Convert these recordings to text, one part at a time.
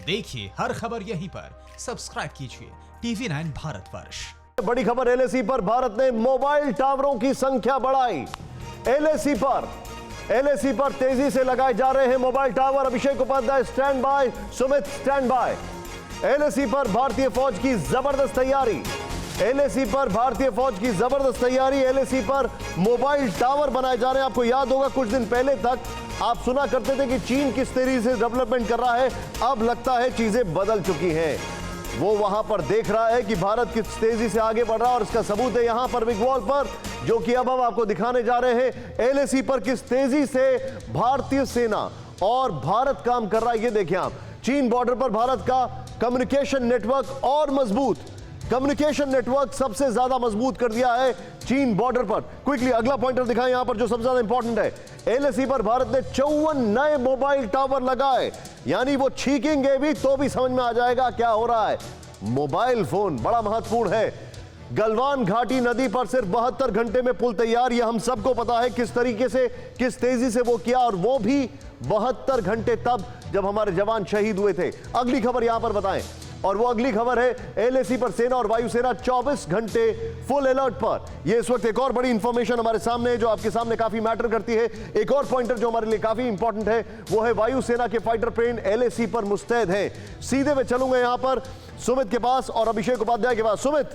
देखिए हर खबर यहीं पर, सब्सक्राइब कीजिए TV9 भारतवर्ष। बड़ी खबर एलएसी पर भारत ने मोबाइल टावरों की संख्या बढ़ाई। एलएसी पर तेजी से लगाए जा रहे हैं mobile tower. Abhishek Upadhyay stand by, Sumit stand by. LAC पर भारतीय फौज की जबरदस्त तैयारी। एलएसी पर भारतीय फौज की जबरदस्त तैयारी। एलएसी पर मोबाइल टावर बनाए जा रहे हैं। आपको याद होगा कुछ दिन पहले तक आप सुना करते थे कि चीन किस तेजी से डेवलपमेंट कर रहा है। अब लगता है चीजें बदल चुकी हैं। वो वहां पर देख रहा है कि भारत किस तेजी से आगे बढ़ रहा है और इसका सबूत है यहां पर बिग वॉल पर, जो कि अब हम आपको दिखाने जा रहे हैं। एलएसी पर किस तेजी से भारतीय सेना और भारत काम कर रहा है, ये देखिए आप। चीन बॉर्डर पर भारत का कम्युनिकेशन नेटवर्क और मजबूत। कम्युनिकेशन नेटवर्क सबसे ज्यादा मजबूत कर दिया है चीन बॉर्डर पर। क्विकली अगला पॉइंटर दिखाएं यहां पर जो सबसे ज्यादा इंपॉर्टेंट है। एलएसी पर भारत ने 54 नए मोबाइल टावर लगाए, यानी वो छीकेंगे भी तो भी समझ में आ जाएगा क्या हो रहा है। मोबाइल फोन बड़ा महत्वपूर्ण है। गलवान घाटी नदी पर सिर्फ 72 घंटे में पुल तैयार। यह हम सबको पता है किस तरीके से, किस तेजी से वो किया, और वो भी 72 घंटे तब जब हमारे जवान शहीद हुए थे। अगली खबर यहां पर बताएं, और वो अगली खबर है एलएसी पर सेना और वायुसेना 24 घंटे फुल अलर्ट पर। ये इस वक्त एक और बड़ी इंफॉर्मेशन हमारे सामने है जो आपके सामने काफी मैटर करती है। एक और पॉइंटर जो हमारे लिए काफी इंपॉर्टेंट है वो है वायुसेना के फाइटर प्लेन एलएसी पर मुस्तैद हैं। सीधे में चलूंगा यहां पर सुमित के पास और अभिषेक उपाध्याय के पास। सुमित,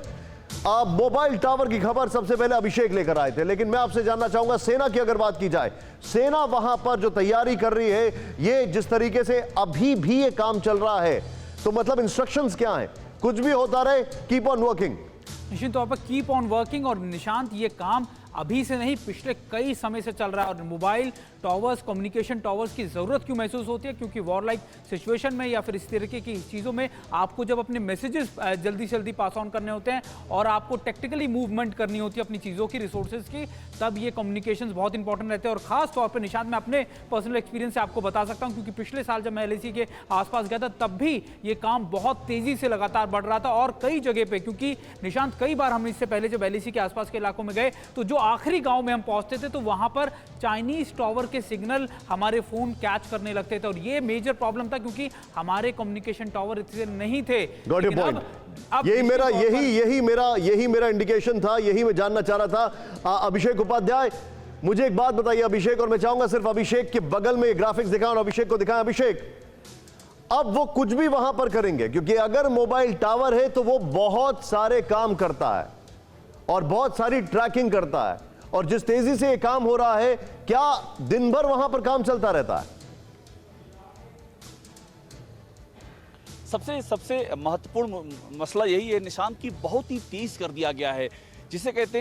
आप मोबाइल टावर की खबर सबसे पहले अभिषेक लेकर आए थे, लेकिन मैं आपसे जानना चाहूंगा सेना की अगर बात की जाए, सेना वहां पर जो तैयारी कर रही है, ये जिस तरीके से अभी भी ये काम चल रहा है, तो मतलब इंस्ट्रक्शंस क्या हैं? कुछ भी होता रहे, कीप ऑन वर्किंग। निश्चित तौर पर कीप ऑन वर्किंग। और निशांत, ये काम अभी से नहीं, पिछले कई समय से चल रहा है। और मोबाइल टावर्स, कम्युनिकेशन टावर्स की ज़रूरत क्यों महसूस होती है? क्योंकि वॉर लाइक सिचुएशन में या फिर इस तरीके की चीज़ों में आपको जब अपने मैसेजेस जल्दी से जल्दी पास ऑन करने होते हैं और आपको टेक्निकली मूवमेंट करनी होती है अपनी चीज़ों की, रिसोर्सेज की, तब ये कम्युनिकेशन बहुत इंपॉर्टेंट रहते हैं। और खास तौर पर निशांत, मैं अपने पर्सनल एक्सपीरियंस से आपको बता सकता हूँ, क्योंकि पिछले साल जब मैं एलएसी के आसपास गया था तब भी ये काम बहुत तेज़ी से लगातार बढ़ रहा था। और कई जगह पर, क्योंकि निशांत कई बार हम इससे पहले जब एलएसी के आसपास के इलाकों में गए तो जो आखिरी गांव में हम पहुंचते थे तो वहां पर चाइनीज टावर के सिग्नल हमारे फोन कैच करने लगते थे। और ये मेजर प्रॉब्लम था क्योंकि हमारे कम्युनिकेशन टावर इतने नहीं थे। यही मेरा इंडिकेशन था, यही मैं जानना चाह रहा था। अभिषेक उपाध्याय, मुझे एक बात बताइए अभिषेक, और मैं चाहूंगा सिर्फ अभिषेक के बगल में ग्राफिक्स दिखाएं और अभिषेक को दिखाएं। अभिषेक, अब वो कुछ भी वहां पर करेंगे, क्योंकि अगर मोबाइल टावर है तो वो बहुत सारे काम करता है और बहुत सारी ट्रैकिंग करता है, और जिस तेजी से ये काम हो रहा है, क्या दिन भर वहां पर काम चलता रहता है? सबसे महत्वपूर्ण मसला यही है निशांत की बहुत ही तेज कर दिया गया है। जिसे कहते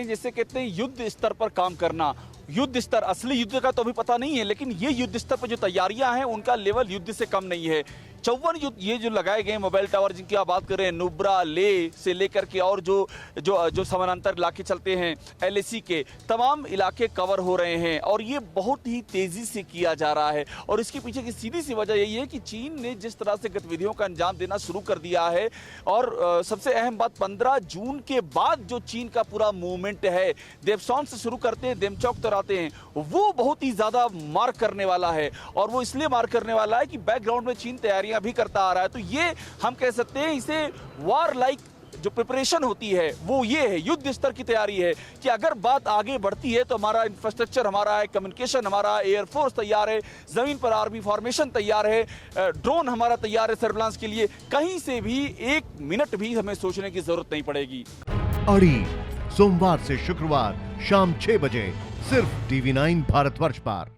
हैं युद्ध स्तर पर काम करना। युद्ध स्तर, असली युद्ध का तो अभी पता नहीं है, लेकिन ये युद्ध स्तर पर जो तैयारियां हैं उनका लेवल युद्ध से कम नहीं है। 54 ये जो लगाए गए मोबाइल टावर जिनकी आप बात कर रहे हैं, नुब्रा, ले से लेकर के और जो समानांतर इलाके चलते हैं एलएसी के, तमाम इलाके कवर हो रहे हैं। और ये बहुत ही तेजी से किया जा रहा है। और इसके पीछे की सीधी सी वजह यही है कि चीन ने जिस तरह से गतिविधियों का अंजाम देना शुरू कर दिया है। और सबसे अहम बात, 15 जून के बाद जो चीन का पूरा मूवमेंट है, देवसौन से शुरू करते हैं देमचौक तक आते हैं, वो बहुत ही ज्यादा मार करने वाला है। और वो इसलिए मार करने वाला है कि बैकग्राउंड में चीन तैयारियां भी करता आ रहा है। तो ये हम कह सकते हैं इसे वॉर लाइक जो प्रिपरेशन होती है वो ये है, युद्ध स्तर की तैयारी है कि अगर बात आगे बढ़ती है तो हमारा इंफ्रास्ट्रक्चर, हमारा है कम्युनिकेशन, हमारा एयरफोर्स तैयार है, जमीन पर आर्मी फॉर्मेशन तैयार है, ड्रोन हमारा तैयार है सर्विलांस के लिए। कहीं से भी एक मिनट भी हमें सोचने की जरूरत नहीं पड़ेगी। अड़ी सोमवार से शुक्रवार शाम 6 बजे सिर्फ TV9 भारतवर्ष पर।